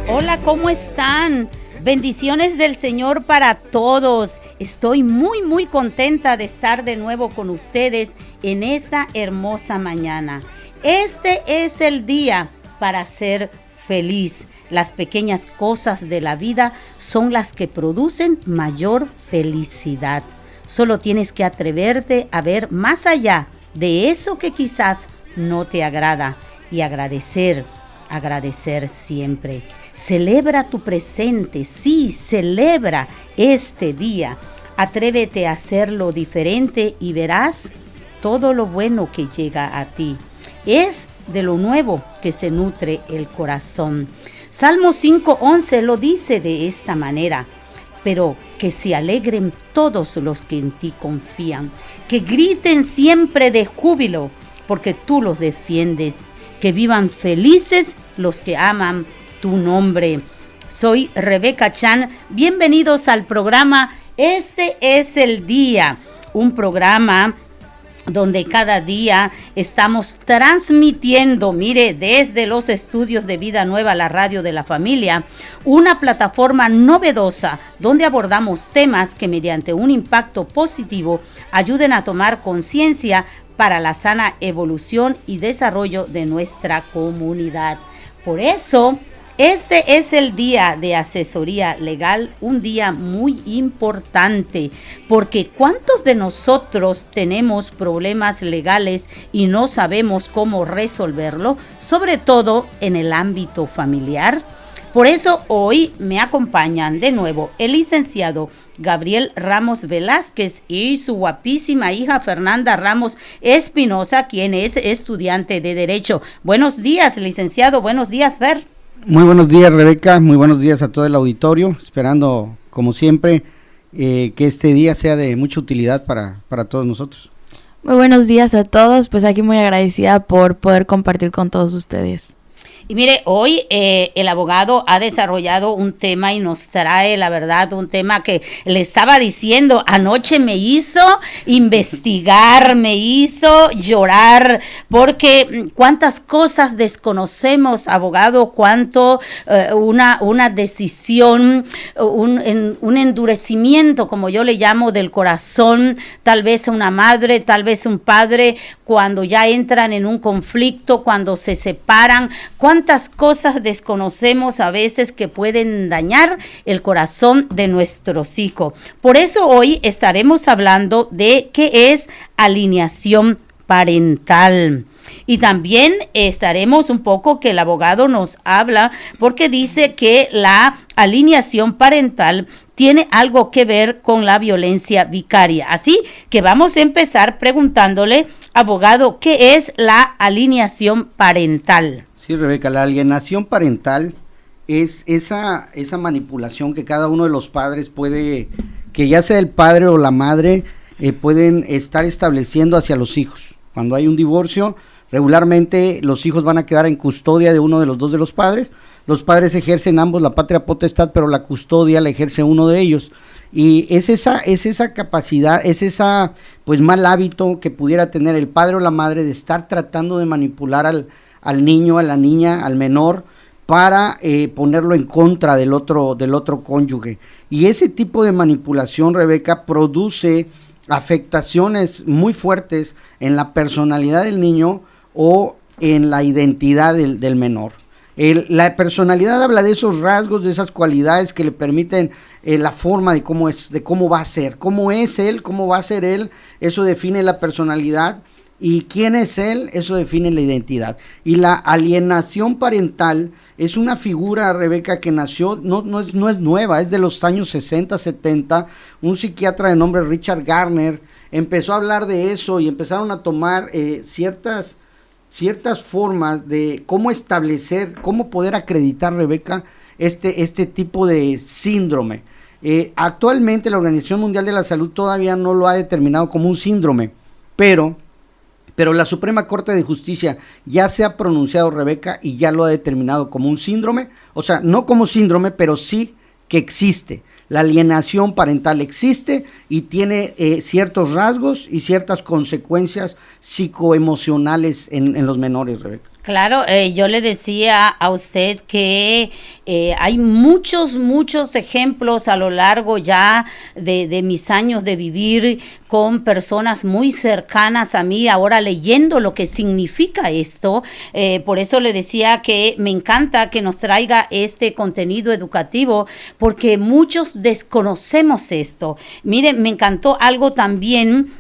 Hola, ¿cómo están? Bendiciones del Señor para todos. Estoy muy contenta de estar de nuevo con ustedes en esta hermosa mañana. Este es el día para ser feliz. Las pequeñas cosas de la vida son las que producen mayor felicidad. Solo tienes que atreverte a ver más allá de eso que quizás no te agrada y agradecer siempre. Celebra tu presente, sí, celebra este día. Atrévete a hacerlo diferente y verás todo lo bueno que llega a ti. Es de lo nuevo que se nutre el corazón. Salmo 5:11 lo dice de esta manera: pero que se alegren todos los que en ti confían, que griten siempre de júbilo, porque tú los defiendes, que vivan felices los que aman tu nombre. Soy Rebeca Chan, bienvenidos al programa Este es el Día, un programa donde cada día estamos transmitiendo, desde los estudios de Vida Nueva, la radio de la familia, una plataforma novedosa donde abordamos temas que mediante un impacto positivo ayuden a tomar conciencia para la sana evolución y desarrollo de nuestra comunidad. Por eso, este es el día de asesoría legal, un día muy importante, porque ¿cuántos de nosotros tenemos problemas legales y no sabemos cómo resolverlo, sobre todo en el ámbito familiar? Por eso hoy me acompañan de nuevo el licenciado Gabriel Ramos Velázquez y su guapísima hija Fernanda Ramos Espinosa, quien es estudiante de Derecho. Buenos días, licenciado. Buenos días, Fer. Muy buenos días, Rebeca. Muy buenos días a todo el auditorio. Esperando, como siempre, que este día sea de mucha utilidad para todos nosotros. Muy buenos días a todos. Pues aquí muy agradecida por poder compartir con todos ustedes. Y mire, hoy el abogado ha desarrollado un tema y nos trae, la verdad, un tema que le estaba diciendo, anoche me hizo investigar, me hizo llorar, porque cuántas cosas desconocemos, abogado, cuánto una decisión, un endurecimiento, como yo le llamo, del corazón, tal vez una madre, tal vez un padre, cuando ya entran en un conflicto, cuando se separan, cuántas cosas desconocemos a veces que pueden dañar el corazón de nuestros hijos. Por eso hoy estaremos hablando de qué es alineación parental. Y también estaremos un poco que el abogado nos habla porque dice que la alineación parental tiene algo que ver con la violencia vicaria. Así que vamos a empezar preguntándole, abogado, ¿qué es la alineación parental? Sí, Rebeca, la alienación parental es esa manipulación que cada uno de los padres puede, que ya sea el padre o la madre, pueden estar estableciendo hacia los hijos. Cuando hay un divorcio, regularmente los hijos van a quedar en custodia de uno de los dos de los padres. Los padres ejercen ambos la patria potestad, pero la custodia la ejerce uno de ellos. Y es esa capacidad, es esa pues mal hábito que pudiera tener el padre o la madre de estar tratando de manipular al niño, a la niña, al menor, para ponerlo en contra del otro cónyuge. Y ese tipo de manipulación, Rebeca, produce afectaciones muy fuertes en la personalidad del niño o en la identidad del menor. La personalidad habla de esos rasgos, de esas cualidades que le permiten la forma de cómo va a ser, cómo es él, cómo va a ser él, eso define la personalidad. Y quién es él, eso define la identidad. Y la alienación parental es una figura, Rebeca, que nació, no es nueva, es de los años 60, 70. Un psiquiatra de nombre Richard Gardner empezó a hablar de eso y empezaron a tomar ciertas formas de cómo establecer, cómo poder acreditar, Rebeca, este tipo de síndrome. Actualmente la Organización Mundial de la Salud todavía no lo ha determinado como un síndrome, pero la Suprema Corte de Justicia ya se ha pronunciado, Rebeca, y ya lo ha determinado como un síndrome, o sea, no como síndrome, pero sí que existe. La alienación parental existe y tiene ciertos rasgos y ciertas consecuencias psicoemocionales en los menores, Rebeca. Claro, yo le decía a usted que hay muchos ejemplos a lo largo ya de mis años de vivir con personas muy cercanas a mí, ahora leyendo lo que significa esto. Por eso le decía que me encanta que nos traiga este contenido educativo, porque muchos desconocemos esto. Miren, me encantó algo también,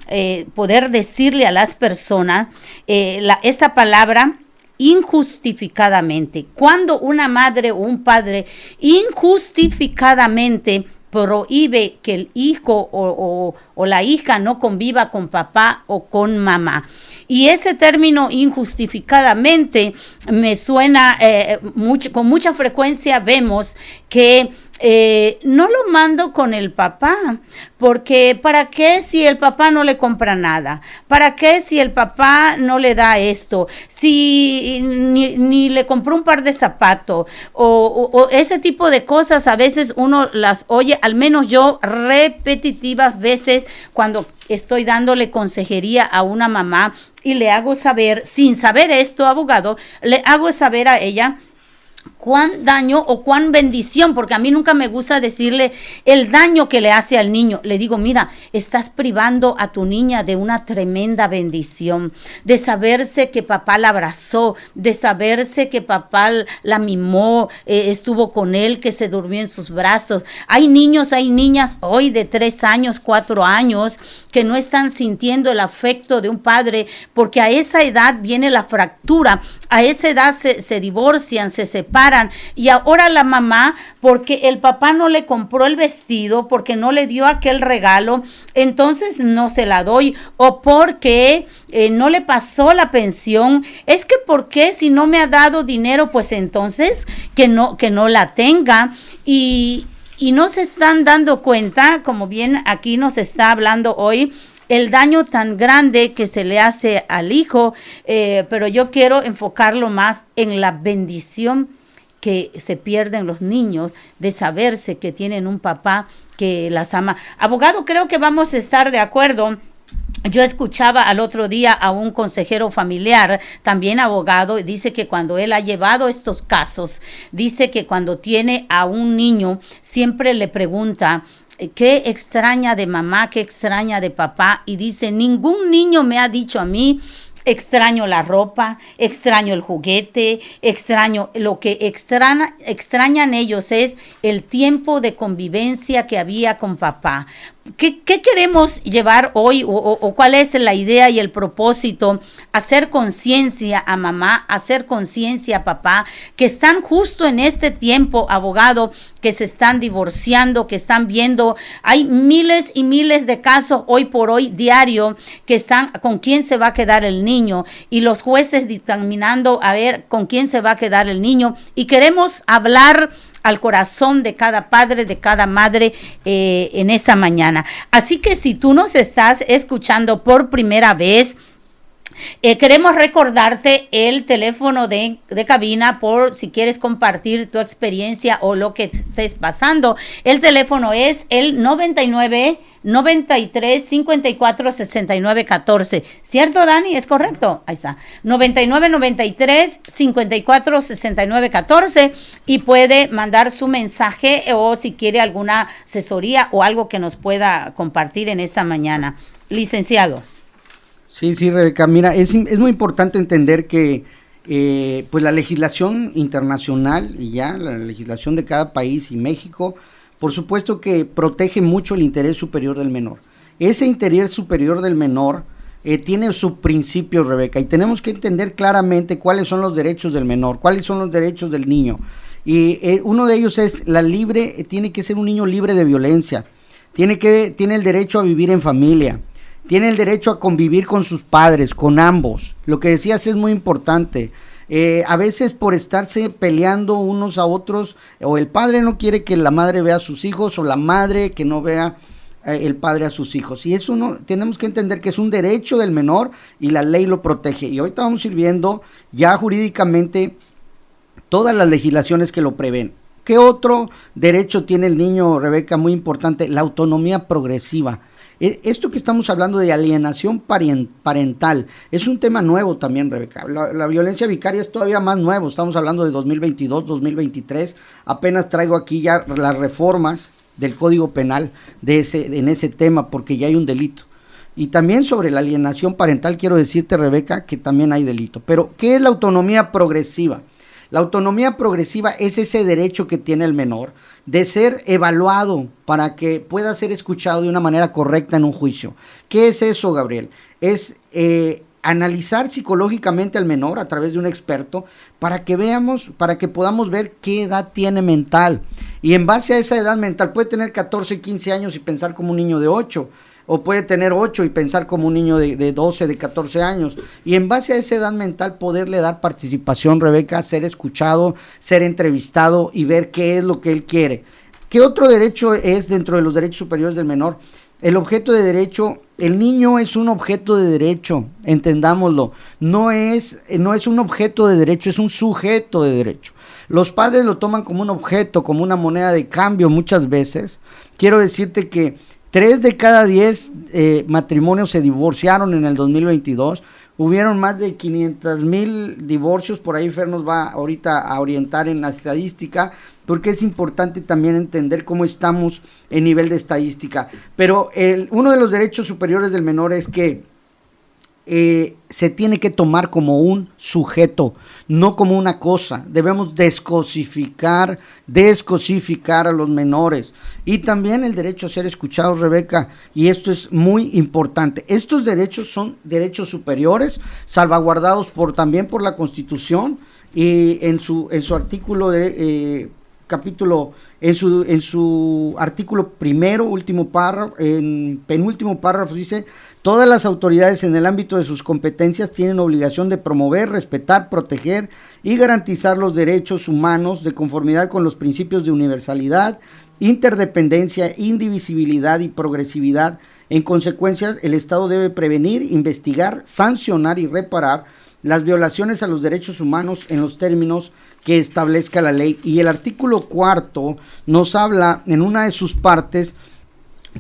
poder decirle a las personas esta palabra, injustificadamente. Cuando una madre o un padre injustificadamente prohíbe que el hijo o la hija no conviva con papá o con mamá. Y ese término injustificadamente me suena con mucha frecuencia. Vemos que no lo mando con el papá, porque ¿para qué si el papá no le compra nada? ¿Para qué si el papá no le da esto? Si ni le compró un par de zapatos o ese tipo de cosas, a veces uno las oye, al menos yo, repetitivas veces cuando estoy dándole consejería a una mamá y le hago saber, sin saber esto, abogado, le hago saber a ella cuán daño o cuán bendición, porque a mí nunca me gusta decirle el daño que le hace al niño. Le digo, mira, estás privando a tu niña de una tremenda bendición, de saberse que papá la abrazó, de saberse que papá la mimó, estuvo con él, que se durmió en sus brazos. Hay niños, hay niñas hoy de 3 años, 4 años, que no están sintiendo el afecto de un padre, porque a esa edad viene la fractura, a esa edad se divorcian, se separan, y ahora la mamá, porque el papá no le compró el vestido, porque no le dio aquel regalo, entonces no se la doy, o porque no le pasó la pensión. Es que ¿por qué si no me ha dado dinero? Pues entonces que no la tenga. Y no se están dando cuenta, como bien aquí nos está hablando hoy, el daño tan grande que se le hace al hijo, pero yo quiero enfocarlo más en la bendición que se pierden los niños de saberse que tienen un papá que las ama. Abogado, creo que vamos a estar de acuerdo. Yo escuchaba al otro día a un consejero familiar, también abogado, y dice que cuando él ha llevado estos casos, dice que cuando tiene a un niño, siempre le pregunta, ¿qué extraña de mamá? ¿Qué extraña de papá? Y dice, ningún niño me ha dicho a mí, extraño la ropa, extraño el juguete, extraño, lo que extrañan ellos es el tiempo de convivencia que había con papá. ¿Qué queremos llevar hoy o cuál es la idea y el propósito? Hacer conciencia a mamá, hacer conciencia a papá, que están justo en este tiempo, abogado, que se están divorciando, que están viendo, hay miles y miles de casos hoy por hoy diario que están con quién se va a quedar el niño y los jueces dictaminando a ver con quién se va a quedar el niño, y queremos hablar al corazón de cada padre, de cada madre en esta mañana. Así que si tú nos estás escuchando por primera vez, queremos recordarte el teléfono de cabina por si quieres compartir tu experiencia o lo que estés pasando. El teléfono es el 9993-546914. ¿Cierto, Dani? ¿Es correcto? Ahí está. 9993-546914 y puede mandar su mensaje o si quiere alguna asesoría o algo que nos pueda compartir en esta mañana. Licenciado. Sí, Rebeca, mira, es muy importante entender que pues la legislación internacional y ya la legislación de cada país y México, por supuesto que protege mucho el interés superior del menor. Ese interés superior del menor tiene su principio, Rebeca, y tenemos que entender claramente cuáles son los derechos del menor, cuáles son los derechos del niño. Y uno de ellos es tiene que ser un niño libre de violencia, tiene el derecho a vivir en familia, tiene el derecho a convivir con sus padres, con ambos. Lo que decías es muy importante. A veces por estarse peleando unos a otros, o el padre no quiere que la madre vea a sus hijos, o la madre que no vea el padre a sus hijos. Y eso tenemos que entender que es un derecho del menor y la ley lo protege. Y ahorita vamos a ir viendo ya jurídicamente todas las legislaciones que lo prevén. ¿Qué otro derecho tiene el niño, Rebeca? Muy importante, la autonomía progresiva. Esto que estamos hablando de alienación parental es un tema nuevo también, Rebeca. La violencia vicaria es todavía más nuevo, estamos hablando de 2022, 2023, apenas traigo aquí ya las reformas del Código Penal en ese tema, porque ya hay un delito. Y también sobre la alienación parental quiero decirte, Rebeca, que también hay delito. Pero, ¿qué es la autonomía progresiva? La autonomía progresiva es ese derecho que tiene el menor de ser evaluado para que pueda ser escuchado de una manera correcta en un juicio. ¿Qué es eso, Gabriel? Es analizar psicológicamente al menor a través de un experto para que podamos ver qué edad tiene mental. Y en base a esa edad mental, puede tener 14, 15 años y pensar como un niño de 8, o puede tener 8 y pensar como un niño de 12, de 14 años. Y en base a esa edad mental poderle dar participación, Rebeca, ser escuchado, ser entrevistado y ver qué es lo que él quiere. ¿Qué otro derecho es dentro de los derechos superiores del menor? El objeto de derecho, el niño es un objeto de derecho, entendámoslo. No es un objeto de derecho, es un sujeto de derecho. Los padres lo toman como un objeto, como una moneda de cambio muchas veces. Quiero decirte que 3 de cada 10 matrimonios se divorciaron en el 2022. Hubieron más de 500,000 divorcios. Por ahí Fer nos va ahorita a orientar en la estadística, porque es importante también entender cómo estamos en nivel de estadística. Pero uno de los derechos superiores del menor es que se tiene que tomar como un sujeto, no como una cosa. Debemos descosificar a los menores. Y también el derecho a ser escuchados, Rebeca, y esto es muy importante. Estos derechos son derechos superiores, salvaguardados también por la Constitución, y en su artículo de capítulo, en su artículo primero, último párrafo, en penúltimo párrafo dice: todas las autoridades en el ámbito de sus competencias tienen obligación de promover, respetar, proteger y garantizar los derechos humanos de conformidad con los principios de universalidad, interdependencia, indivisibilidad y progresividad. En consecuencia, el Estado debe prevenir, investigar, sancionar y reparar las violaciones a los derechos humanos en los términos que establezca la ley. Y el artículo 4 nos habla en una de sus partes: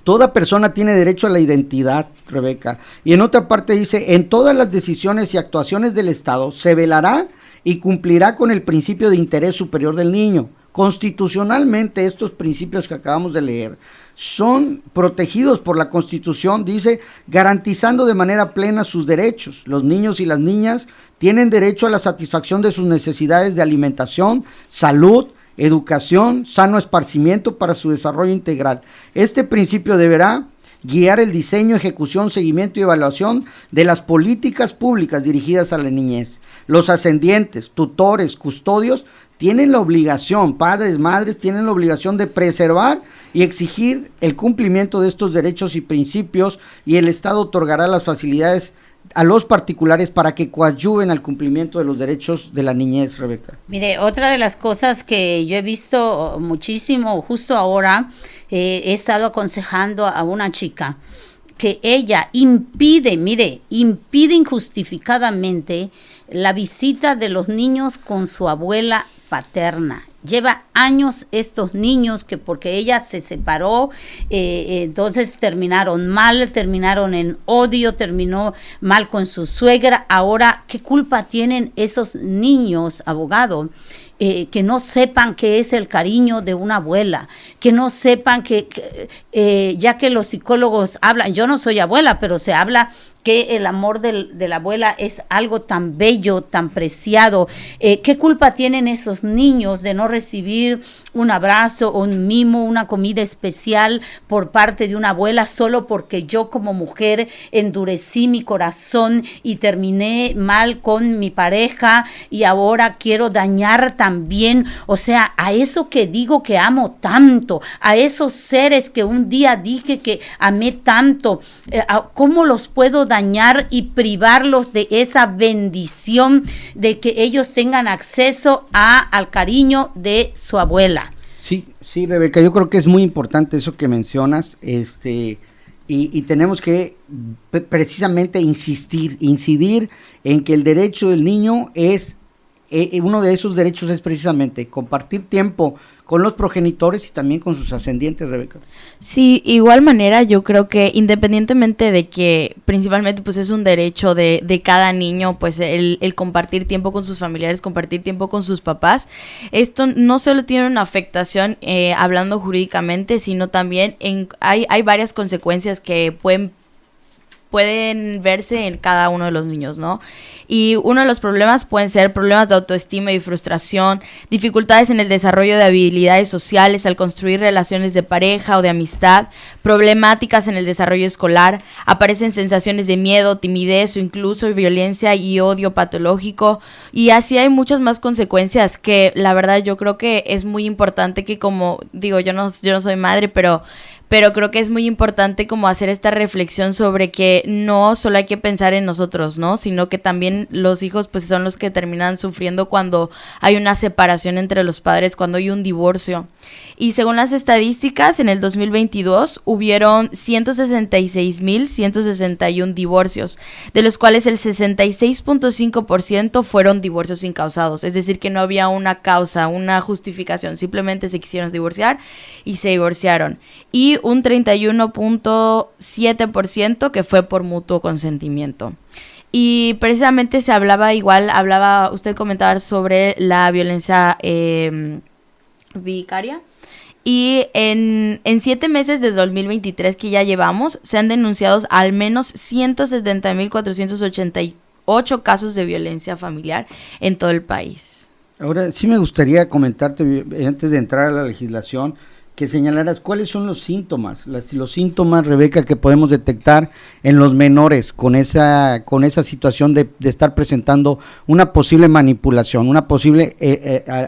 toda persona tiene derecho a la identidad, Rebeca. Y en otra parte dice: en todas las decisiones y actuaciones del Estado se velará y cumplirá con el principio de interés superior del niño. Constitucionalmente, estos principios que acabamos de leer son protegidos por la Constitución, dice, garantizando de manera plena sus derechos. Los niños y las niñas tienen derecho a la satisfacción de sus necesidades de alimentación, salud, educación, sano esparcimiento para su desarrollo integral. Este principio deberá guiar el diseño, ejecución, seguimiento y evaluación de las políticas públicas dirigidas a la niñez. Los ascendientes, tutores, custodios tienen la obligación, padres, madres, tienen la obligación de preservar y exigir el cumplimiento de estos derechos y principios, y el Estado otorgará las facilidades a los particulares para que coadyuven al cumplimiento de los derechos de la niñez, Rebeca. Mire, otra de las cosas que yo he visto muchísimo justo ahora, he estado aconsejando a una chica que ella impide injustificadamente la visita de los niños con su abuela paterna. Lleva años estos niños que porque ella se separó, entonces terminaron mal, terminaron en odio, terminó mal con su suegra. Ahora, ¿qué culpa tienen esos niños, abogado? Que no sepan qué es el cariño de una abuela, que no sepan ya que los psicólogos hablan, yo no soy abuela, pero se habla que el amor de la abuela es algo tan bello, tan preciado. ¿Qué culpa tienen esos niños de no recibir un abrazo, un mimo, una comida especial por parte de una abuela, solo porque yo como mujer endurecí mi corazón y terminé mal con mi pareja y ahora quiero dañar también? O sea, a eso que digo que amo tanto, a esos seres que un día dije que amé tanto, ¿cómo los puedo dañar y privarlos de esa bendición de que ellos tengan acceso al cariño de su abuela? Sí, Rebeca, yo creo que es muy importante eso que mencionas, y tenemos que precisamente incidir en que el derecho del niño es uno de esos derechos es precisamente compartir tiempo con los progenitores y también con sus ascendientes, Rebeca. Sí, igual manera yo creo que independientemente de que principalmente pues es un derecho de cada niño, pues el compartir tiempo con sus familiares, compartir tiempo con sus papás, esto no solo tiene una afectación hablando jurídicamente, sino también hay varias consecuencias que pueden verse en cada uno de los niños, ¿no? Y uno de los problemas pueden ser problemas de autoestima y frustración, dificultades en el desarrollo de habilidades sociales al construir relaciones de pareja o de amistad, problemáticas en el desarrollo escolar, aparecen sensaciones de miedo, timidez o incluso violencia y odio patológico, y así hay muchas más consecuencias que la verdad yo creo que es muy importante que, como digo, yo no soy madre, pero creo que es muy importante como hacer esta reflexión sobre que no solo hay que pensar en nosotros, ¿no? Sino que también los hijos pues son los que terminan sufriendo cuando hay una separación entre los padres, cuando hay un divorcio. Y según las estadísticas, en el 2022 hubieron 166,161 divorcios, de los cuales el 66.5% fueron divorcios incausados, es decir, que no había una causa, una justificación, simplemente se quisieron divorciar y se divorciaron. Y un 31.7% que fue por mutuo consentimiento. Y precisamente usted comentaba sobre la violencia vicaria. Y en 7 meses de 2023 que ya llevamos, se han denunciado al menos 170,488 casos de violencia familiar en todo el país. Ahora, sí me gustaría comentarte, antes de entrar a la legislación, que señalaras cuáles son los síntomas, los síntomas, Rebeca, que podemos detectar en los menores con esa situación de estar presentando una posible manipulación, una posible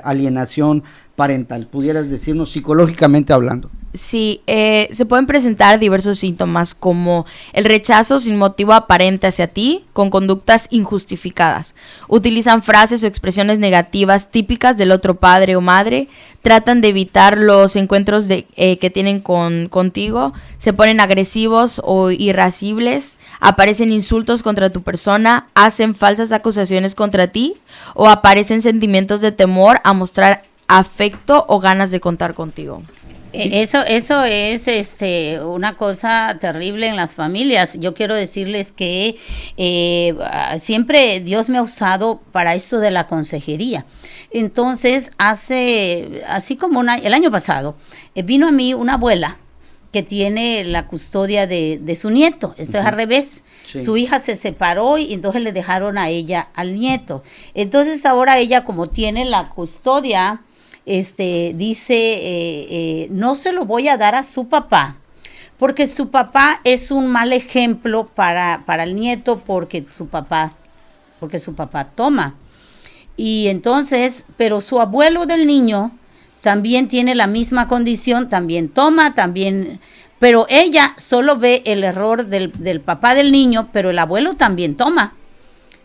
alienación parental. ¿Pudieras decirnos psicológicamente hablando? Sí, se pueden presentar diversos síntomas como el rechazo sin motivo aparente hacia ti, con conductas injustificadas. Utilizan frases o expresiones negativas típicas del otro padre o madre, tratan de evitar los encuentros que tienen contigo, se ponen agresivos o irascibles, aparecen insultos contra tu persona, hacen falsas acusaciones contra ti o aparecen sentimientos de temor a mostrar afecto o ganas de contar contigo. Eso es una cosa terrible en las familias. Yo quiero decirles que siempre Dios me ha usado para esto de la consejería. Entonces, el año pasado, vino a mí una abuela que tiene la custodia de su nieto. Eso es al revés. Sí. Su hija se separó y entonces le dejaron a ella al nieto. Entonces, ahora ella, como tiene la custodia, dice, no se lo voy a dar a su papá, porque su papá es un mal ejemplo para el nieto, porque su papá toma. Y entonces, pero su abuelo del niño también tiene la misma condición, también toma, pero ella solo ve el error del papá del niño, pero el abuelo también toma.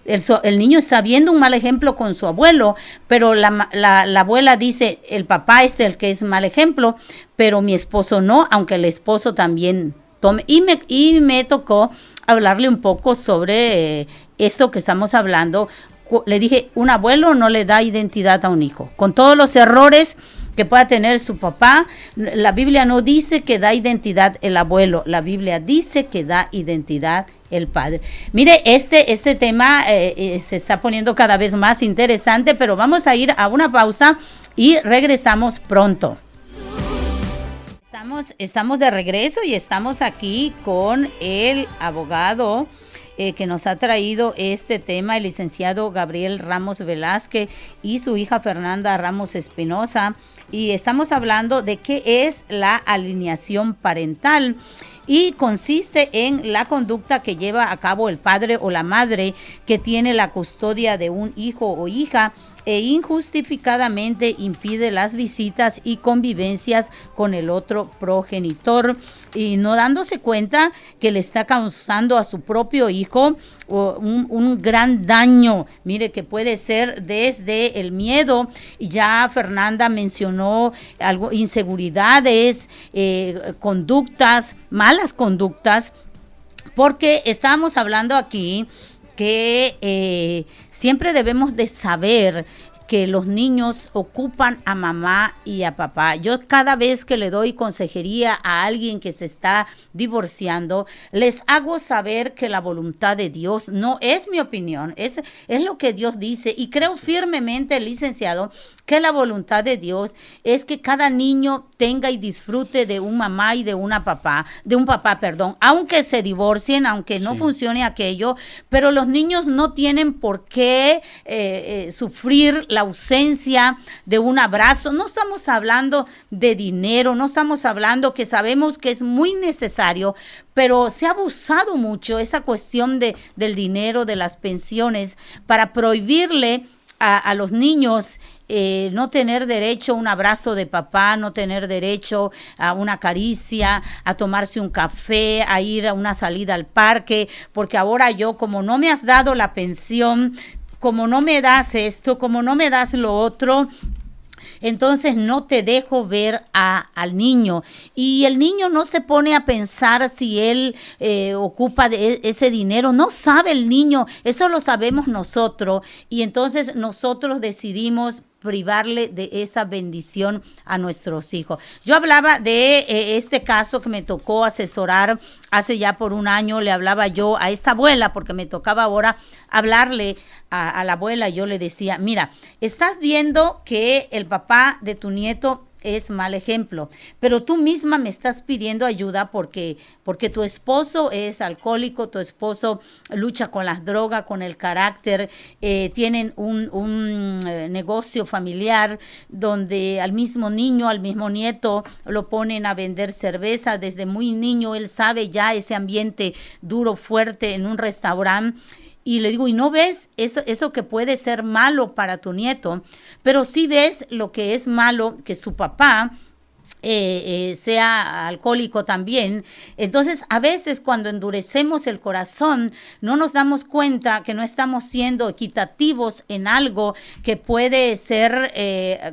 El niño está viendo un mal ejemplo con su abuelo, pero la abuela dice, el papá es el que es mal ejemplo, pero mi esposo no, aunque el esposo también tome. Y me tocó hablarle un poco sobre eso que estamos hablando. Le dije, un abuelo no le da identidad a un hijo, con todos los errores que pueda tener su papá. La Biblia no dice que da identidad el abuelo, la Biblia dice que da identidad el padre. Mire, este tema se está poniendo cada vez más interesante, pero vamos a ir a una pausa y regresamos pronto. Estamos de regreso y estamos aquí con el abogado que nos ha traído este tema, el licenciado Gabriel Ramos Velázquez y su hija Fernanda Ramos Espinosa, y estamos hablando de qué es la alienación parental. Y consiste en la conducta que lleva a cabo el padre o la madre que tiene la custodia de un hijo o hija e injustificadamente impide las visitas y convivencias con el otro progenitor, y no dándose cuenta que le está causando a su propio hijo un gran daño. Mire, que puede ser desde el miedo, y ya Fernanda mencionó inseguridades, conductas, malas conductas, porque estamos hablando aquí que siempre debemos de saber que los niños ocupan a mamá y a papá. Yo cada vez que le doy consejería a alguien que se está divorciando, les hago saber que la voluntad de Dios no es mi opinión, es lo que Dios dice, y creo firmemente, licenciado, que la voluntad de Dios es que cada niño tenga y disfrute de un mamá y de un papá, aunque se divorcien, aunque no funcione aquello, pero los niños no tienen por qué sufrir la ausencia de un abrazo. No estamos hablando de dinero, no estamos hablando, que sabemos que es muy necesario, pero se ha abusado mucho esa cuestión del dinero, de las pensiones, para prohibirle a los niños no tener derecho a un abrazo de papá, no tener derecho a una caricia, a tomarse un café, a ir a una salida al parque, porque ahora yo, como no me has dado la pensión, como no me das esto, como no me das lo otro, entonces no te dejo ver al niño. Y el niño no se pone a pensar si él ocupa de ese dinero. No sabe el niño, eso lo sabemos nosotros. Y entonces nosotros decidimos privarle de esa bendición a nuestros hijos. Yo hablaba de este caso que me tocó asesorar hace ya por un año. Le hablaba yo a esta abuela, porque me tocaba ahora hablarle a la abuela. Yo le decía, mira, estás viendo que el papá de tu nieto es mal ejemplo, pero tú misma me estás pidiendo ayuda porque tu esposo es alcohólico, tu esposo lucha con las drogas, con el carácter, tienen un negocio familiar donde al mismo niño, al mismo nieto lo ponen a vender cerveza desde muy niño. Él sabe ya ese ambiente duro, fuerte en un restaurante. Y le digo, ¿y no ves eso que puede ser malo para tu nieto? Pero sí ves lo que es malo, que su papá sea alcohólico también. Entonces, a veces cuando endurecemos el corazón, no nos damos cuenta que no estamos siendo equitativos en algo que puede ser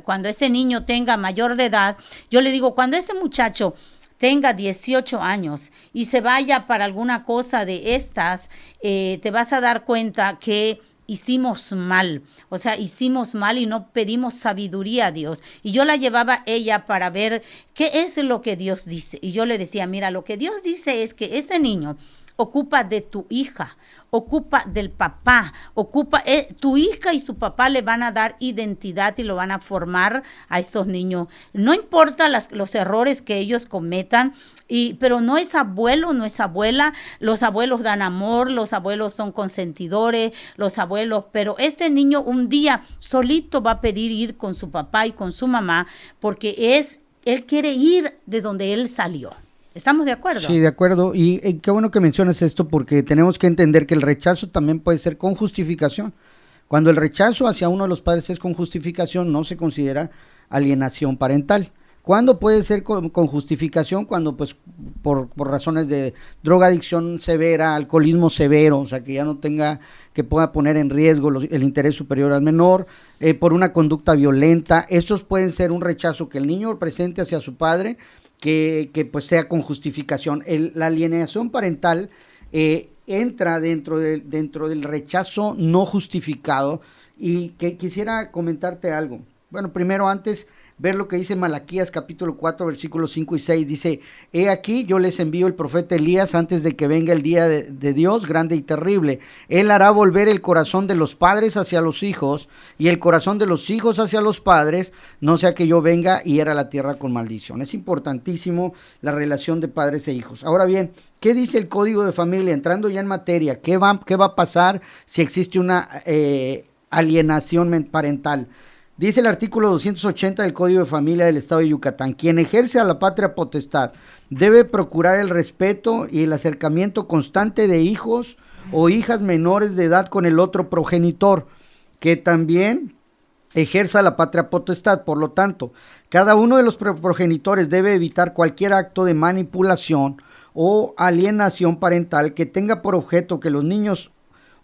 cuando ese niño tenga mayor de edad. Yo le digo, cuando ese muchacho tenga 18 años y se vaya para alguna cosa de estas, te vas a dar cuenta que hicimos mal, o sea, hicimos mal y no pedimos sabiduría a Dios. Y yo la llevaba ella para ver qué es lo que Dios dice. Y yo le decía, mira, lo que Dios dice es que ese niño ocupa de tu hija, ocupa del papá, ocupa, tu hija y su papá le van a dar identidad y lo van a formar a estos niños. No importa los errores que ellos cometan, pero no es abuelo, no es abuela. Los abuelos dan amor, los abuelos son consentidores, los abuelos, pero este niño un día solito va a pedir ir con su papá y con su mamá, porque él quiere ir de donde él salió. ¿Estamos de acuerdo? Sí, de acuerdo. Y qué bueno que mencionas esto, porque tenemos que entender que el rechazo también puede ser con justificación. Cuando el rechazo hacia uno de los padres es con justificación, no se considera alienación parental. ¿Cuándo puede ser con justificación? Cuando pues por razones de drogadicción severa, alcoholismo severo, o sea que ya no tenga, que pueda poner en riesgo el interés superior al menor, por una conducta violenta. Estos pueden ser un rechazo que el niño presente hacia su padre, que pues sea con justificación. La alienación parental entra dentro del rechazo no justificado, y que quisiera comentarte algo. Bueno, primero, antes, ver lo que dice Malaquías capítulo 4 versículos 5 y 6, dice: he aquí yo les envío el profeta Elías antes de que venga el día de Dios grande y terrible. Él hará volver el corazón de los padres hacia los hijos y el corazón de los hijos hacia los padres, no sea que yo venga y hiera la tierra con maldición. Es importantísimo la relación de padres e hijos. Ahora bien, ¿qué dice el Código de Familia? Entrando ya en materia, ¿qué va a pasar si existe una alienación parental? Dice el artículo 280 del Código de Familia del Estado de Yucatán: quien ejerce a la patria potestad debe procurar el respeto y el acercamiento constante de hijos o hijas menores de edad con el otro progenitor, que también ejerza la patria potestad. Por lo tanto, cada uno de los progenitores debe evitar cualquier acto de manipulación o alienación parental que tenga por objeto que los niños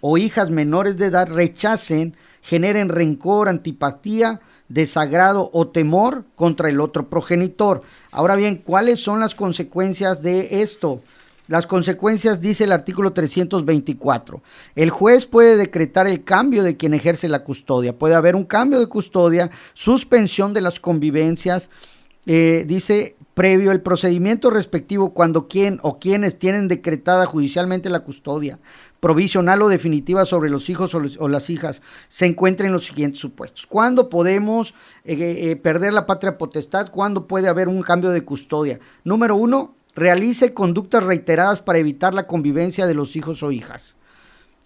o hijas menores de edad rechacen, generen rencor, antipatía, desagrado o temor contra el otro progenitor. Ahora bien, ¿cuáles son las consecuencias de esto? Las consecuencias, dice el artículo 324. El juez puede decretar el cambio de quien ejerce la custodia. Puede haber un cambio de custodia, suspensión de las convivencias, dice, previo el procedimiento respectivo cuando quien o quienes tienen decretada judicialmente la custodia provisional o definitiva sobre los hijos o las hijas se encuentren en los siguientes supuestos. ¿Cuándo podemos perder la patria potestad? ¿Cuándo puede haber un cambio de custodia? Número 1, realice conductas reiteradas para evitar la convivencia de los hijos o hijas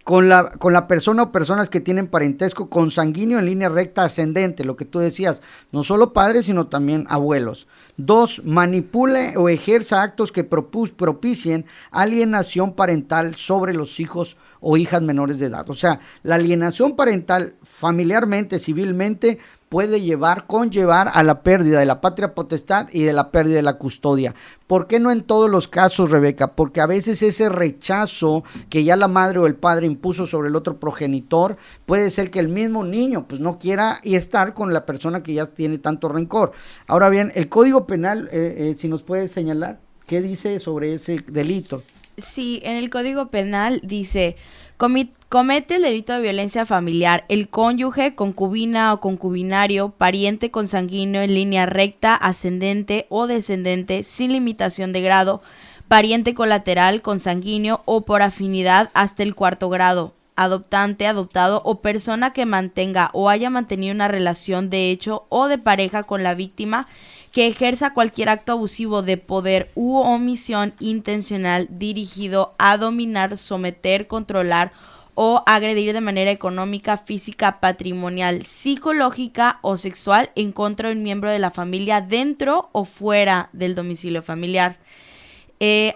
con la persona o personas que tienen parentesco consanguíneo en línea recta ascendente, lo que tú decías, no solo padres, sino también abuelos. 2, manipule o ejerza actos que propicien alienación parental sobre los hijos o hijas menores de edad. O sea, la alienación parental familiarmente, civilmente, puede conllevar a la pérdida de la patria potestad y de la pérdida de la custodia. ¿Por qué no en todos los casos, Rebeca? Porque a veces ese rechazo que ya la madre o el padre impuso sobre el otro progenitor, puede ser que el mismo niño pues no quiera y estar con la persona que ya tiene tanto rencor. Ahora bien, el Código Penal, si nos puede señalar, ¿qué dice sobre ese delito? Sí, en el Código Penal dice: comete el delito de violencia familiar el cónyuge, concubina o concubinario, pariente consanguíneo en línea recta, ascendente o descendente, sin limitación de grado, pariente colateral, consanguíneo o por afinidad hasta el 4º grado, adoptante, adoptado o persona que mantenga o haya mantenido una relación de hecho o de pareja con la víctima, que ejerza cualquier acto abusivo de poder u omisión intencional dirigido a dominar, someter, controlar o agredir de manera económica, física, patrimonial, psicológica o sexual en contra de un miembro de la familia dentro o fuera del domicilio familiar.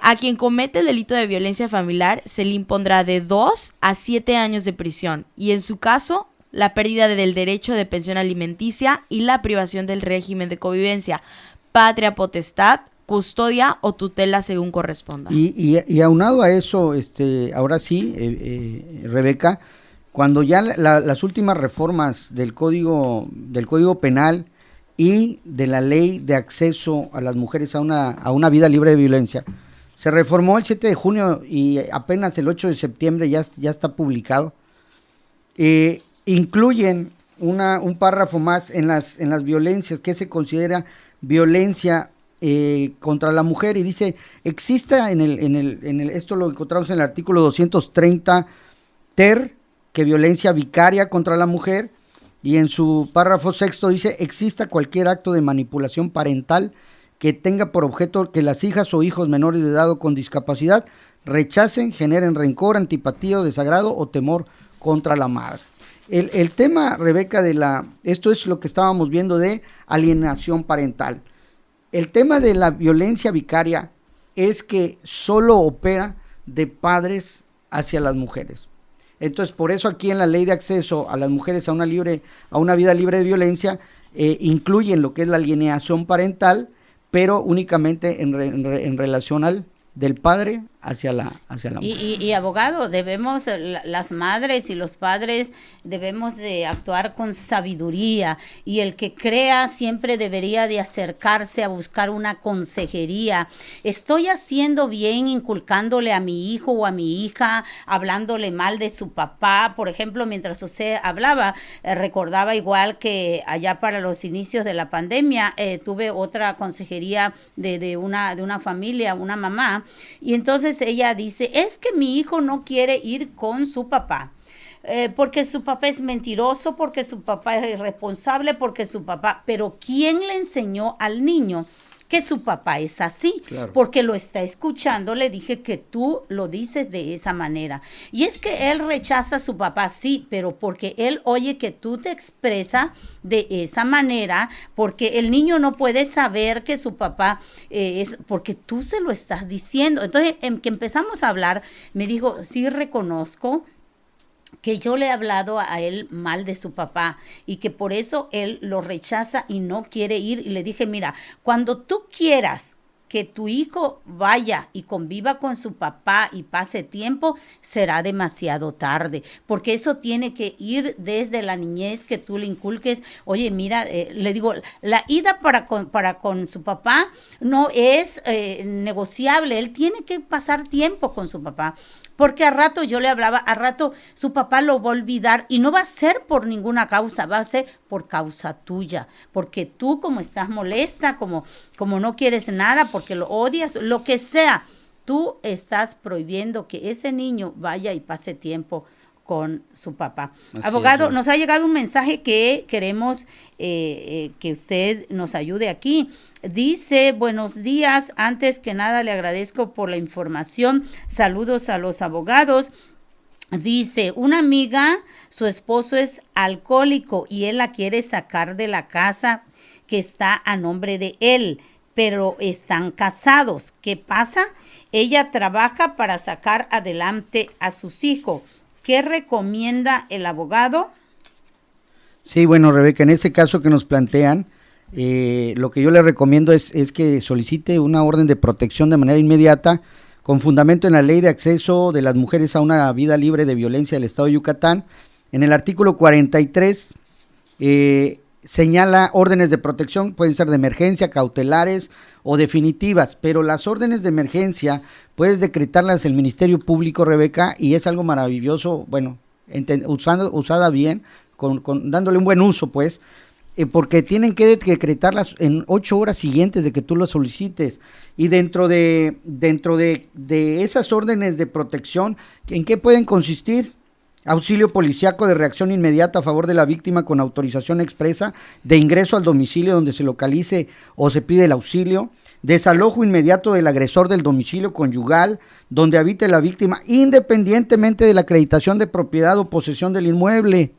A quien comete el delito de violencia familiar se le impondrá de 2 a 7 años de prisión y, en su caso, la pérdida del derecho de pensión alimenticia y la privación del régimen de convivencia, patria potestad, custodia o tutela según corresponda. Y aunado a eso, ahora sí, Rebeca, cuando ya las últimas reformas del Código Penal y de la ley de acceso a las mujeres a una vida libre de violencia, se reformó el 7 de junio y apenas el 8 de septiembre ya está publicado, incluyen un párrafo más en las violencias que se considera violencia contra la mujer, y dice: exista esto lo encontramos en el artículo 230 ter, que violencia vicaria contra la mujer, y en su párrafo 6 dice: exista cualquier acto de manipulación parental que tenga por objeto que las hijas o hijos menores de edad o con discapacidad rechacen, generen rencor, antipatía o desagrado o temor contra la madre. El tema, Rebeca, esto es lo que estábamos viendo de alienación parental. El tema de la violencia vicaria es que solo opera de padres hacia las mujeres. Entonces, por eso aquí en la ley de acceso a las mujeres a una vida libre de violencia, incluyen lo que es la alienación parental, pero únicamente en relación al del padre hacia la mujer. Y abogado, las madres y los padres debemos de actuar con sabiduría, y el que crea siempre debería de acercarse a buscar una consejería. Estoy haciendo bien inculcándole a mi hijo o a mi hija, hablándole mal de su papá. Por ejemplo, mientras usted hablaba, recordaba igual que allá para los inicios de la pandemia, tuve otra consejería de una familia, una mamá, y entonces ella dice: es que mi hijo no quiere ir con su papá, porque su papá es mentiroso, porque su papá es irresponsable, porque su papá... Pero ¿quién le enseñó al niño que su papá es así? Claro. Porque lo está escuchando. Le dije que tú lo dices de esa manera. Y es que él rechaza a su papá, sí, pero porque él oye que tú te expresas de esa manera, porque el niño no puede saber que su papá es, porque tú se lo estás diciendo. Entonces, en que empezamos a hablar, me dijo: sí, reconozco que yo le he hablado a él mal de su papá y que por eso él lo rechaza y no quiere ir. Y le dije: mira, cuando tú quieras que tu hijo vaya y conviva con su papá y pase tiempo, será demasiado tarde, porque eso tiene que ir desde la niñez, que tú le inculques. Oye, mira, le digo, la ida para con su papá no es negociable, él tiene que pasar tiempo con su papá, porque a rato yo le hablaba, a rato su papá lo va a olvidar y no va a ser por ninguna causa, va a ser por causa tuya, porque tú como estás molesta, como no quieres nada, porque lo odias, lo que sea, tú estás prohibiendo que ese niño vaya y pase tiempo con su papá. Así abogado, nos ha llegado un mensaje que queremos que usted nos ayude aquí. Dice, buenos días, antes que nada le agradezco por la información, saludos a los abogados. Dice, una amiga, su esposo es alcohólico y él la quiere sacar de la casa que está a nombre de él, pero están casados. ¿Qué pasa? Ella trabaja para sacar adelante a sus hijos. ¿Qué recomienda el abogado? Sí, bueno, Rebeca, en ese caso que nos plantean, lo que yo le recomiendo es que solicite una orden de protección de manera inmediata, con fundamento en la Ley de Acceso de las Mujeres a una Vida Libre de Violencia del Estado de Yucatán. En el artículo 43 señala órdenes de protección, pueden ser de emergencia, cautelares o definitivas, pero las órdenes de emergencia puedes decretarlas el Ministerio Público, Rebeca, y es algo maravilloso, bueno, usada bien, dándole un buen uso, pues, porque tienen que decretarlas en 8 horas siguientes de que tú lo solicites. Y dentro de esas órdenes de protección, ¿en qué pueden consistir? Auxilio policíaco de reacción inmediata a favor de la víctima con autorización expresa de ingreso al domicilio donde se localice o se pide el auxilio, desalojo inmediato del agresor del domicilio conyugal donde habite la víctima, independientemente de la acreditación de propiedad o posesión del inmueble.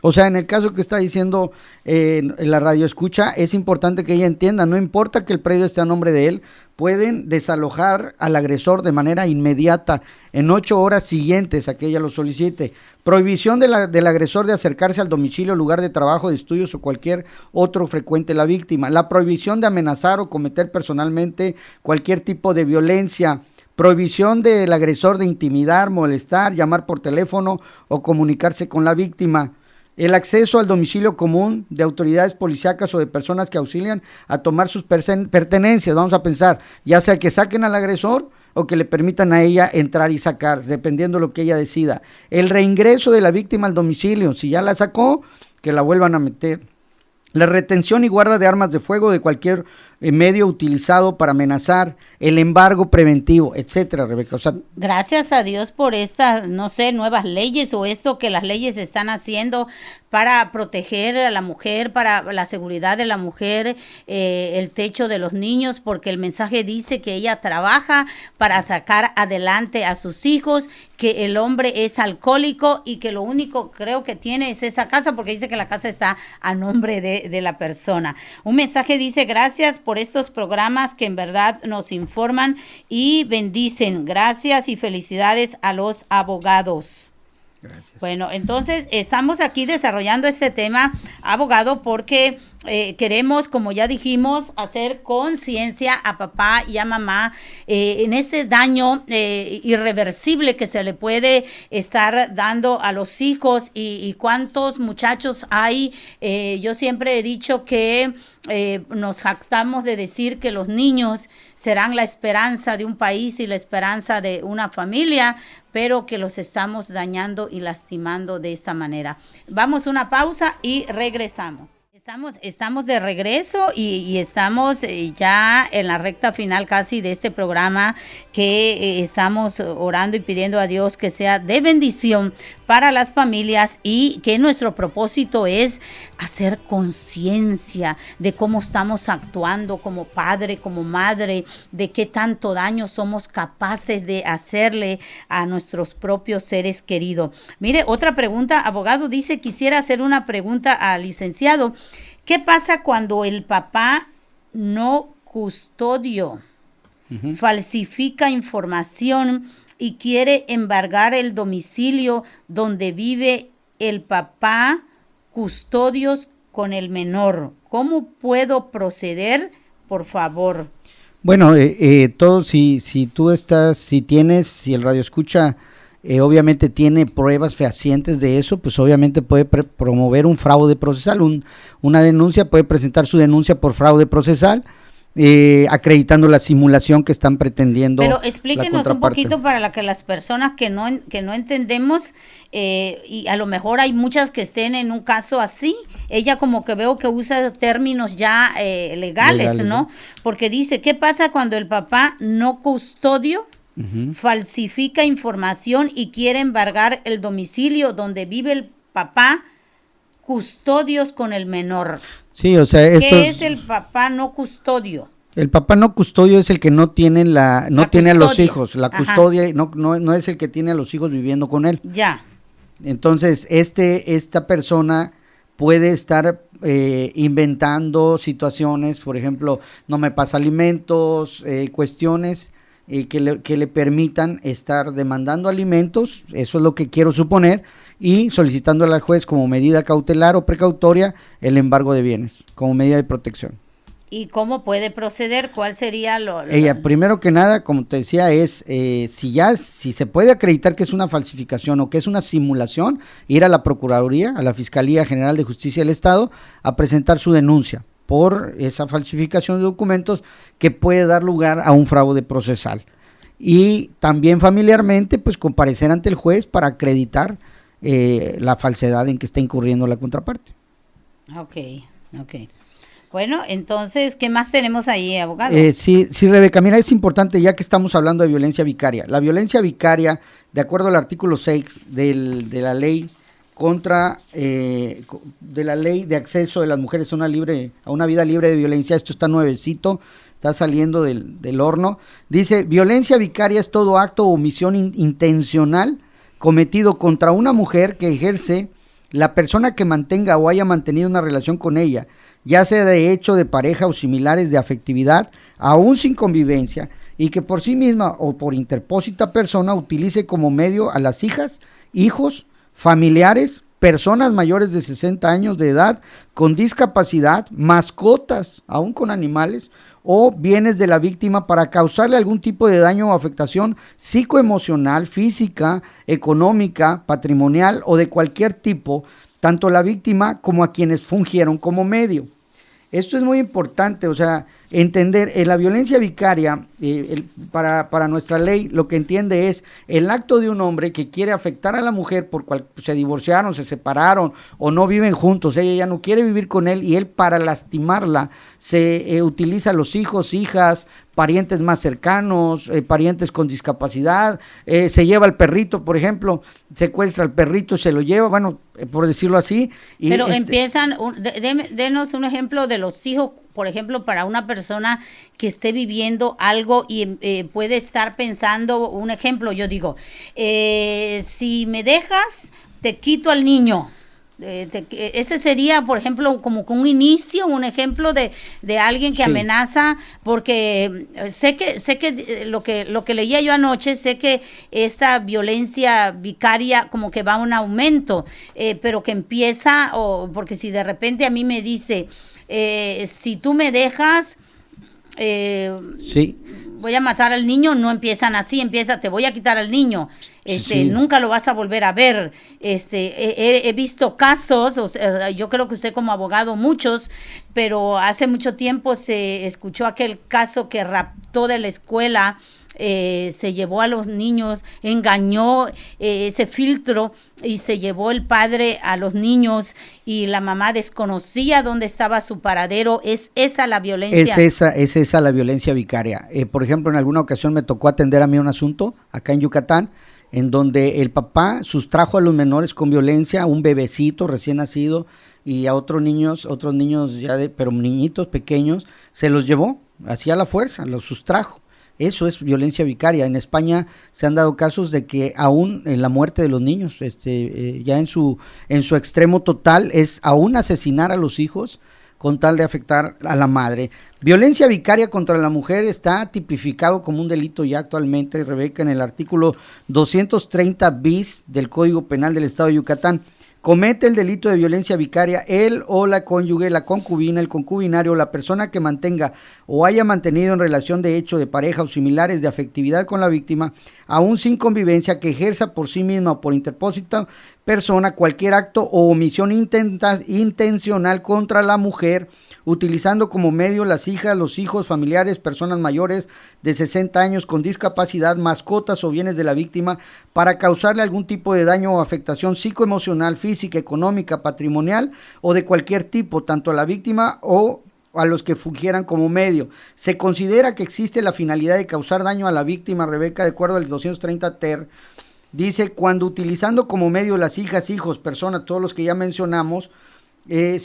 O sea, en el caso que está diciendo la radio escucha, es importante que ella entienda, no importa que el predio esté a nombre de él, pueden desalojar al agresor de manera inmediata, en 8 horas siguientes a que ella lo solicite. Prohibición del agresor de acercarse al domicilio, lugar de trabajo, de estudios o cualquier otro frecuente la víctima. La prohibición de amenazar o cometer personalmente cualquier tipo de violencia. Prohibición del agresor de intimidar, molestar, llamar por teléfono o comunicarse con la víctima. El acceso al domicilio común de autoridades policíacas o de personas que auxilian a tomar sus pertenencias, vamos a pensar, ya sea que saquen al agresor o que le permitan a ella entrar y sacar, dependiendo de lo que ella decida. El reingreso de la víctima al domicilio, si ya la sacó, que la vuelvan a meter. La retención y guarda de armas de fuego de cualquier medio utilizado para amenazar, el embargo preventivo, etcétera, Rebeca. O sea, gracias a Dios por estas, no sé, nuevas leyes o esto que las leyes están haciendo para proteger a la mujer, para la seguridad de la mujer, el techo de los niños, porque el mensaje dice que ella trabaja para sacar adelante a sus hijos, que el hombre es alcohólico y que lo único creo que tiene es esa casa, porque dice que la casa está a nombre de la persona. Un mensaje dice, gracias por estos programas que en verdad nos informan y bendicen. Gracias y felicidades a los abogados. Gracias. Bueno, entonces estamos aquí desarrollando este tema, abogado, porque queremos, como ya dijimos, hacer conciencia a papá y a mamá en ese daño irreversible que se le puede estar dando a los hijos y cuántos muchachos hay. Yo siempre he dicho que nos jactamos de decir que los niños serán la esperanza de un país y la esperanza de una familia, pero que los estamos dañando y lastimando de esta manera. Vamos a una pausa y regresamos. Estamos de regreso y estamos ya en la recta final casi de este programa que estamos orando y pidiendo a Dios que sea de bendición para las familias y que nuestro propósito es hacer conciencia de cómo estamos actuando como padre, como madre, de qué tanto daño somos capaces de hacerle a nuestros propios seres queridos. Mire, otra pregunta, abogado, dice, quisiera hacer una pregunta al licenciado. ¿Qué pasa cuando el papá no custodio falsifica información y quiere embargar el domicilio donde vive el papá custodios con el menor? ¿Cómo puedo proceder, por favor? Bueno, todo, si tú estás, si el radio escucha, obviamente tiene pruebas fehacientes de eso, pues obviamente puede promover un fraude procesal, una denuncia, puede presentar su denuncia por fraude procesal, acreditando la simulación que están pretendiendo. Pero explíquenos un poquito para las personas que no entendemos, y a lo mejor hay muchas que estén en un caso así. Ella como que veo que usa términos ya legales, ¿no? Porque dice, ¿qué pasa cuando el papá no custodio falsifica información y quiere embargar el domicilio donde vive el papá, custodios con el menor? Sí, o sea, ¿Qué es el papá no custodio? El papá no custodio es el que no tiene tiene a los hijos, la custodia no es el que tiene a los hijos viviendo con él. Ya. Entonces, esta persona puede estar inventando situaciones, por ejemplo, no me pasa alimentos, cuestiones que le permitan estar demandando alimentos, eso es lo que quiero suponer, y solicitándole al juez como medida cautelar o precautoria el embargo de bienes, como medida de protección. ¿Y cómo puede proceder? ¿Cuál sería Ella, primero que nada, como te decía, es si se puede acreditar que es una falsificación o que es una simulación, ir a la Procuraduría, a la Fiscalía General de Justicia del Estado, a presentar su denuncia por esa falsificación de documentos que puede dar lugar a un fraude procesal. Y también familiarmente, pues comparecer ante el juez para acreditar la falsedad en que está incurriendo la contraparte. Ok. Bueno, entonces, ¿qué más tenemos ahí, abogado? Sí, Rebeca, mira, es importante ya que estamos hablando de violencia vicaria. La violencia vicaria, de acuerdo al artículo 6 de la ley de la ley de acceso de las mujeres a una vida libre de violencia, esto está nuevecito, está saliendo del horno, dice, violencia vicaria es todo acto o omisión intencional cometido contra una mujer que ejerce la persona que mantenga o haya mantenido una relación con ella, ya sea de hecho de pareja o similares de afectividad, aún sin convivencia, y que por sí misma o por interpósita persona utilice como medio a las hijas, hijos, familiares, personas mayores de 60 años de edad, con discapacidad, mascotas, aún con animales, o bienes de la víctima para causarle algún tipo de daño o afectación psicoemocional, física, económica, patrimonial o de cualquier tipo, tanto a la víctima como a quienes fungieron como medio. Esto es muy importante, o sea, entender, la violencia vicaria, para nuestra ley, lo que entiende es el acto de un hombre que quiere afectar a la mujer por cual se divorciaron, se separaron o no viven juntos, ella ya no quiere vivir con él y él para lastimarla se utiliza a los hijos, hijas, parientes más cercanos, parientes con discapacidad, se lleva al perrito, por ejemplo, secuestra al perrito, se lo lleva, bueno, por decirlo así. Y pero empiezan, denos un ejemplo de los hijos, por ejemplo, para una persona que esté viviendo algo y puede estar pensando, un ejemplo, yo digo, si me dejas, te quito al niño. Ese sería, por ejemplo, como un inicio, un ejemplo de alguien que sí amenaza, porque sé que lo que leía yo anoche, sé que esta violencia vicaria como que va a un aumento, pero que empieza, porque si de repente a mí me dice, si tú me dejas, sí, voy a matar al niño, no empiezan así, empieza, te voy a quitar al niño, sí, nunca lo vas a volver a ver. He visto casos, o sea, yo creo que usted como abogado muchos, pero hace mucho tiempo se escuchó aquel caso que raptó de la escuela, se llevó a los niños, engañó ese filtro y se llevó el padre a los niños y la mamá desconocía dónde estaba su paradero. ¿Es esa la violencia? Es esa la violencia vicaria. Por ejemplo, en alguna ocasión me tocó atender a mí un asunto acá en Yucatán, en donde el papá sustrajo a los menores con violencia, un bebecito recién nacido y a otros niños ya pero niñitos pequeños, se los llevó, hacía la fuerza, los sustrajo. Eso es violencia vicaria. En España se han dado casos de que aún en la muerte de los niños, ya en su extremo total, es aún asesinar a los hijos con tal de afectar a la madre. Violencia vicaria contra la mujer está tipificado como un delito ya actualmente, Rebeca, en el artículo 230 bis del Código Penal del Estado de Yucatán. Comete el delito de violencia vicaria él o la cónyuge, la concubina, el concubinario, la persona que mantenga o haya mantenido en relación de hecho de pareja o similares de afectividad con la víctima, aún sin convivencia, que ejerza por sí misma o por interpósita persona cualquier acto o omisión intencional contra la mujer, utilizando como medio las hijas, los hijos, familiares, personas mayores de 60 años con discapacidad, mascotas o bienes de la víctima para causarle algún tipo de daño o afectación psicoemocional, física, económica, patrimonial o de cualquier tipo, tanto a la víctima o a los que fungieran como medio. Se considera que existe la finalidad de causar daño a la víctima, Rebeca, de acuerdo al 230 ter, dice, cuando utilizando como medio las hijas, hijos, personas, todos los que ya mencionamos,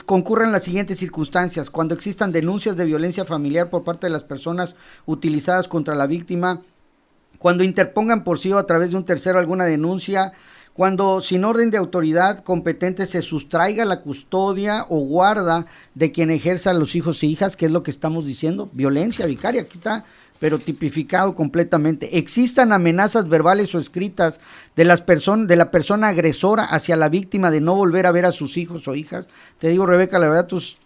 concurren las siguientes circunstancias: cuando existan denuncias de violencia familiar por parte de las personas utilizadas contra la víctima, cuando interpongan por sí o a través de un tercero alguna denuncia, cuando sin orden de autoridad competente se sustraiga la custodia o guarda de quien ejerza a los hijos e hijas, que es lo que estamos diciendo, violencia vicaria, aquí está, pero tipificado completamente. Existan amenazas verbales o escritas de la persona agresora hacia la víctima de no volver a ver a sus hijos o hijas. Te digo, Rebeca, la verdad tus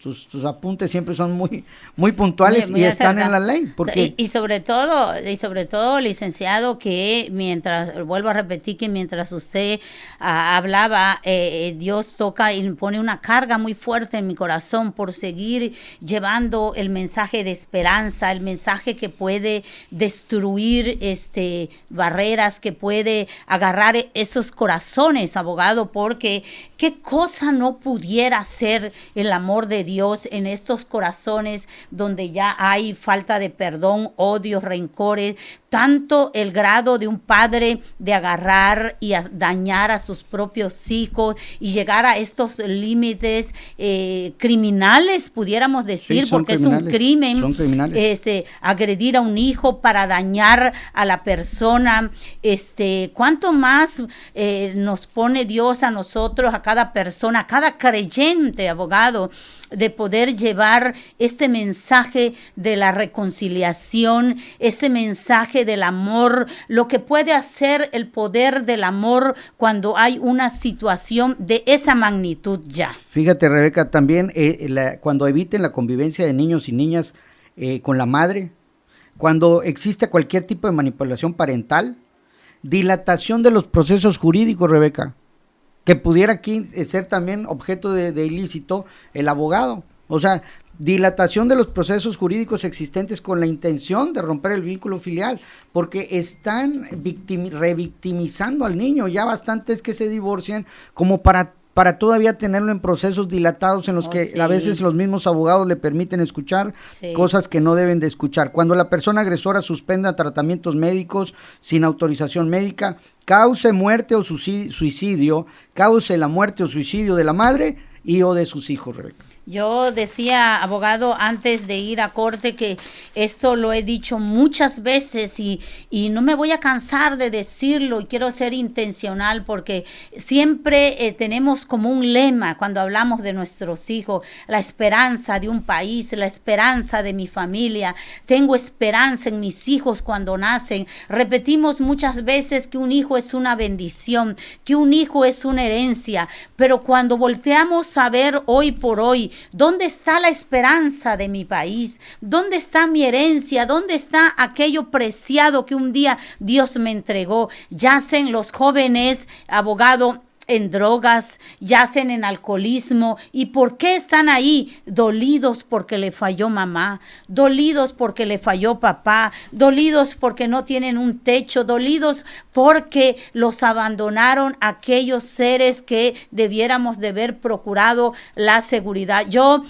apuntes siempre son muy puntuales muy y están en la ley. Porque y sobre todo, licenciado, que mientras, vuelvo a repetir que mientras usted hablaba, Dios toca y pone una carga muy fuerte en mi corazón por seguir llevando el mensaje de esperanza, el mensaje que puede destruir barreras, que puede agarrar esos corazones, abogado, porque qué cosa no pudiera ser el amor de Dios en estos corazones donde ya hay falta de perdón, odio, rencores, tanto el grado de un padre de agarrar y dañar a sus propios hijos y llegar a estos límites criminales, pudiéramos decir, sí, porque es un crimen, son criminales. Agredir a un hijo para dañar a la persona. ¿Cuánto más nos pone Dios a nosotros, a cada persona, a cada creyente, abogado, de poder llevar este mensaje de la reconciliación, este mensaje del amor, lo que puede hacer el poder del amor cuando hay una situación de esa magnitud ya? Fíjate, Rebeca, también cuando eviten la convivencia de niños y niñas con la madre, cuando existe cualquier tipo de manipulación parental, dilatación de los procesos jurídicos, Rebeca, que pudiera aquí ser también objeto de ilícito el abogado. O sea, dilatación de los procesos jurídicos existentes con la intención de romper el vínculo filial, porque están revictimizando al niño. Ya bastante es que se divorcien como para todavía tenerlo en procesos dilatados en los que sí, a veces los mismos abogados le permiten escuchar cosas que no deben de escuchar. Cuando la persona agresora suspenda tratamientos médicos sin autorización médica, cause muerte o suicidio, cause la muerte o suicidio de la madre y o de sus hijos, Rebeca. Yo decía, abogado, antes de ir a corte, que esto lo he dicho muchas veces y no me voy a cansar de decirlo, y quiero ser intencional porque siempre tenemos como un lema cuando hablamos de nuestros hijos: la esperanza de un país, la esperanza de mi familia, tengo esperanza en mis hijos cuando nacen. Repetimos muchas veces que un hijo es una bendición, que un hijo es una herencia, pero cuando volteamos a ver hoy por hoy, ¿dónde está la esperanza de mi país? ¿Dónde está mi herencia? ¿Dónde está aquello preciado que un día Dios me entregó? Yacen los jóvenes, abogado, en drogas, yacen en alcoholismo. ¿Y por qué están ahí? Dolidos porque le falló mamá, dolidos porque le falló papá, dolidos porque no tienen un techo, dolidos porque los abandonaron aquellos seres que debiéramos de haber procurado la seguridad. Yo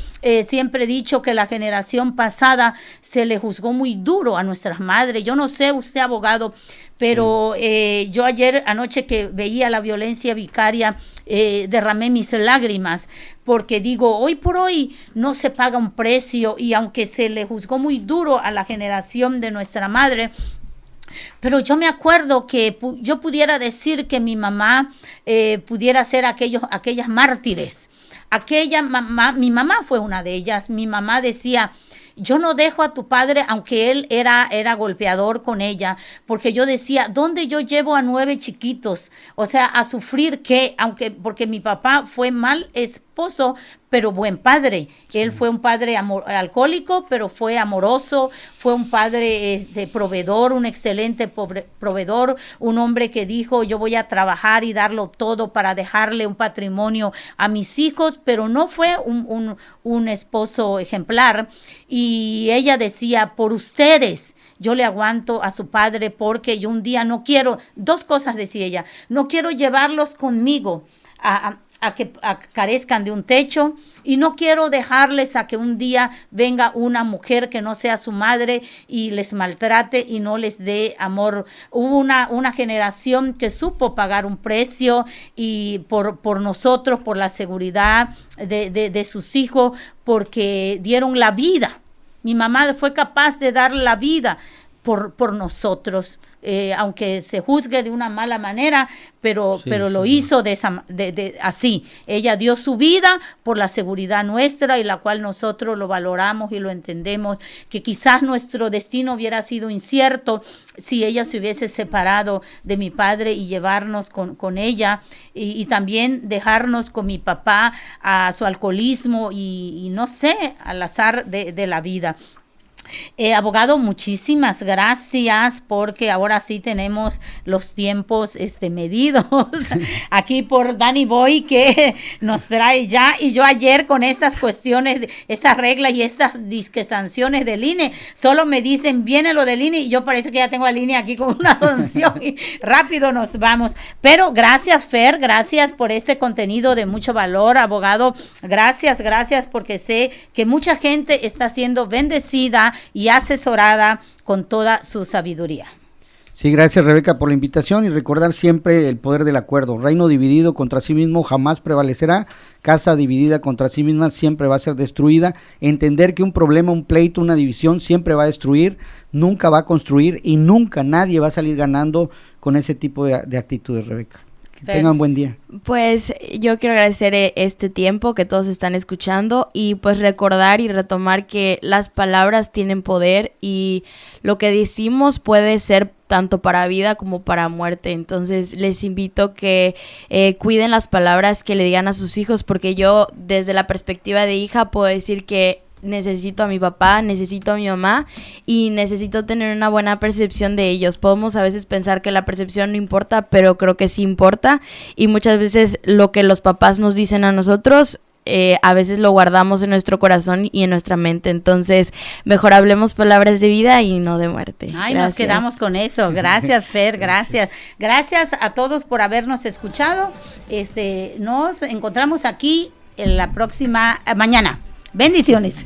siempre he dicho que la generación pasada se le juzgó muy duro a nuestras madres. Yo no sé, usted, abogado, pero yo anoche que veía la violencia vicaria, derramé mis lágrimas, porque digo, hoy por hoy no se paga un precio, y aunque se le juzgó muy duro a la generación de nuestra madre, pero yo me acuerdo que yo pudiera decir que mi mamá pudiera ser aquellas mártires. Mi mamá fue una de ellas. Mi mamá decía: yo no dejo a tu padre, aunque él era golpeador con ella, porque yo decía, ¿dónde yo llevo a 9 chiquitos? O sea, a sufrir qué, porque mi papá fue mal esposo, pero buen padre. Él fue un padre alcohólico, pero fue amoroso, fue un padre proveedor, un excelente proveedor, un hombre que dijo, yo voy a trabajar y darlo todo para dejarle un patrimonio a mis hijos, pero no fue un esposo ejemplar. Y ella decía, por ustedes, yo le aguanto a su padre porque yo un día no quiero, 2 cosas decía ella, no quiero llevarlos conmigo a que carezcan de un techo, y no quiero dejarles a que un día venga una mujer que no sea su madre y les maltrate y no les dé amor. Hubo una generación que supo pagar un precio y por nosotros, por la seguridad de sus hijos, porque dieron la vida. Mi mamá fue capaz de dar la vida por nosotros, aunque se juzgue de una mala manera, pero lo hizo así. Ella dio su vida por la seguridad nuestra, y la cual nosotros lo valoramos y lo entendemos, que quizás nuestro destino hubiera sido incierto si ella se hubiese separado de mi padre y llevarnos con ella, y también dejarnos con mi papá a su alcoholismo y no sé, al azar de la vida. Abogado, muchísimas gracias, porque ahora sí tenemos los tiempos medidos aquí por Danny Boy, que nos trae ya, y yo ayer con estas cuestiones, estas reglas y estas disque sanciones del INE, solo me dicen, viene lo del INE, y yo parece que ya tengo al INE aquí con una sanción y rápido nos vamos. Pero gracias, Fer, gracias por este contenido de mucho valor, abogado, gracias, porque sé que mucha gente está siendo bendecida y asesorada con toda su sabiduría. Sí, gracias, Rebeca, por la invitación, y recordar siempre el poder del acuerdo. Reino dividido contra sí mismo jamás prevalecerá, casa dividida contra sí misma siempre va a ser destruida. Entender que un problema, un pleito, una división siempre va a destruir, nunca va a construir, y nunca nadie va a salir ganando con ese tipo de actitudes, Rebeca. Que tengan buen día. Pues yo quiero agradecer este tiempo que todos están escuchando, y pues recordar y retomar que las palabras tienen poder, y lo que decimos puede ser tanto para vida como para muerte. Entonces les invito que cuiden las palabras que le digan a sus hijos, porque yo desde la perspectiva de hija puedo decir que necesito a mi papá, necesito a mi mamá, y necesito tener una buena percepción de ellos. Podemos a veces pensar que la percepción no importa, pero creo que sí importa, y muchas veces lo que los papás nos dicen a nosotros, a veces lo guardamos en nuestro corazón y en nuestra mente. Entonces mejor hablemos palabras de vida y no de muerte. Ay, gracias. Nos quedamos con eso. Gracias, Fer, gracias a todos por habernos escuchado. Nos encontramos aquí en la próxima mañana. Bendiciones.